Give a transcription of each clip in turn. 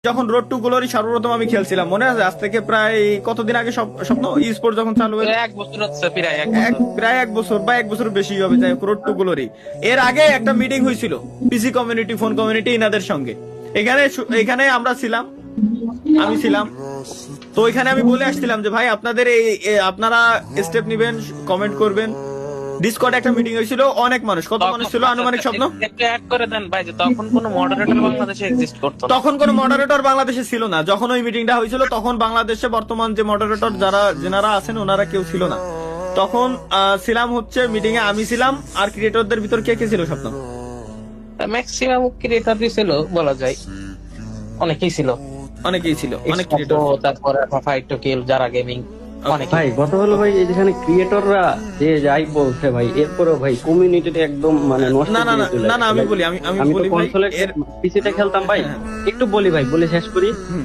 যখন road to Glory সর্বপ্রথম আমি খেলছিলাম মনে আছে, আজ থেকে প্রায় কতদিন আগে স্বপ্ন ই স্পোর্ট যখন চালু হয়েছে, এক বছর হচ্ছে, প্রায় এক বছর। প্রায় এক বছর বেশি হবে যাই হোক, রোড টু গ্লোরি এর আগে একটা মিটিং হয়েছিল পিসি কমিউনিটি, ফোন কমিউনিটি ইনাদের সঙ্গে। এখানে আমরা ছিলাম, আমি ছিলাম। তো এখানে আমি বলে আসছিলাম যে ভাই আপনাদের আপনারা স্টেপ নিবেন, কমেন্ট করবেন। ডিসকর্ডে একটা মিটিং হয়েছিল, অনেক মানুষ, কত মানুষ ছিল আনুমানিক স্বপ্ন? একটু অ্যাড করে দেন ভাই, যে তখন কোনো মডারেটর বাংলাদেশে এক্সিস্ট করতো না। তখন কোনো মডারেটর বাংলাদেশে ছিল না। যখন ওই মিটিংটা হয়েছিল তখন বাংলাদেশে বর্তমান যে মডারেটর যেনারা আছেন ওনারা কেউ ছিল না। তখন ছিলাম হচ্ছে মিটিং এ আমি ছিলাম, আর ক্রিয়েটরদের ভিতর কে কে ছিল স্বপ্ন? ম্যাক্সিমাম ক্রিয়েটরই ছিল বলা যায়, অনেকেই ছিল, অনেকেই ছিল, অনেক ক্রিয়েটর। তারপরে ফাইট টু কিল, যারা গেমিং, অনেক। ভাই কথা হলো ভাই, যেখানে ক্রিয়েটররা যে যাই বলছে ভাই, এরপরেও ভাই কমিউনিটিতে একদম মানে নষ্ট না না করে চলে না না, গেছে। আমি বলি, আমি আমি তো বলি ভাই, কনসোলে এর পিসিতে খেলতাম ভাই। হ্যাঁ। একটু বলি ভাই, বলে শেষ করি। হুম।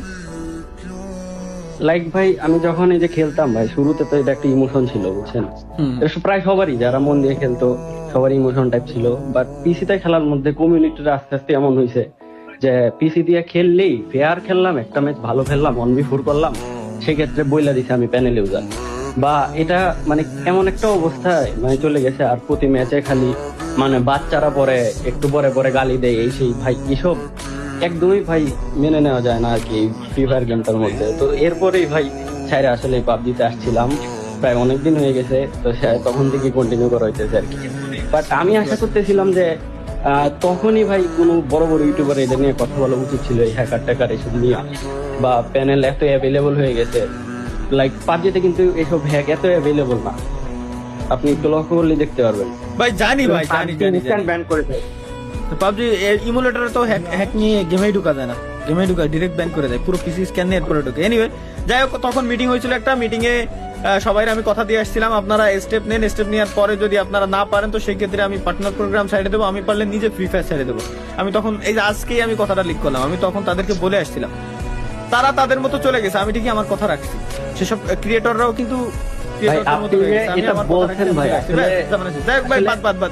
লাইক ভাই, আমি যখন এই যে খেলতাম ভাই, শুরুতে তো এটা একটা ইমোশন ছিল, বুঝছেন? হুম। এটা প্রায় সবারই, যারা মন দিয়ে খেলতো সবারই ইমোশন টাইপ ছিল। বাট পিসিতে খেলার মধ্যে কমিউনিটিটা আস্তে আস্তে এমন হয়েছে যে পিসি দিয়ে খেললেই ফেয়ার খেললাম, একটা ম্যাচ ভালো খেললাম, 1v4 করলাম, সেক্ষেত্রে বইলা দিছে আমি প্যানেল ইউজার। বা এটা মানে এমন একটা অবস্থায় মানে চলে গেছে, আর প্রতি ম্যাচে খালি মানে বাচ্চারা পরে একটু পরে পরে গালি দেয়, এই সেই। ভাই এসব একদমই ভাই মেনে নেওয়া যায় না আর কি ফ্রি ফায়ার গেমটার মধ্যে। তো এরপরেই ভাই ছাইরে আসলে পাবজিতে আসছিলাম, প্রায় অনেকদিন হয়ে গেছে, তো তখন থেকে কন্টিনিউ করা হইতেছে আর কি। বাট আমি আশা করতেছিলাম যে তখনই ভাই কোনো বড় বড় ইউটিউবার এদের নিয়ে কথা বলা উচিত ছিল, এই হ্যাকার ট্যাকার এসব নিয়ে। বা প্যানেল এত অ্যাভেলেবল হয়ে গেছে, লাইক পাবজিতে কিন্তু এসব হ্যাক এত অ্যাভেলেবল না, আপনি একটু লক্ষ্য করলে দেখতে পারবেন। ভাই জানি ভাই, জানি ব্যান করে দেয়। পাবজি ইমুলেটরে তো হ্যাক নিয়ে গেমেই ঢুকা যায় না, গেমেই ঢুকা ডাইরেক্ট ব্যান করে দেয়, পুরো পিসি স্ক্যান নিয়ে এরপরে ঢুকে। এনিওয়ে যাই হোক, তখন মিটিং হয়েছিল, একটা মিটিং এ সবাই আমি কথা দিয়ে আসছিলাম আপনারা স্টেপ নেন, স্টেপ নেওয়ার পরে যদি আপনারা না পারেন তো সেই ক্ষেত্রে আমি পার্টনার প্রোগ্রাম সাইডে দেবো, আমি পারলে নিজে ফ্রি ফায়ার সাইডে দেবো। আমি তখন এই যে আজকেই আমি কথাটা লিক করলাম, আমি তখন তাদেরকে বলে আসছিলাম, তারা তাদের মতো চলে গেছে, আমি ঠিকই আমার কথা রাখছি। সেসব ক্রিয়েটররাও কিন্তু ভাই আপনি যে এটা বলছেন ভাই, আসলে যাই হোক ভাই, বাদ বাদ বাদ।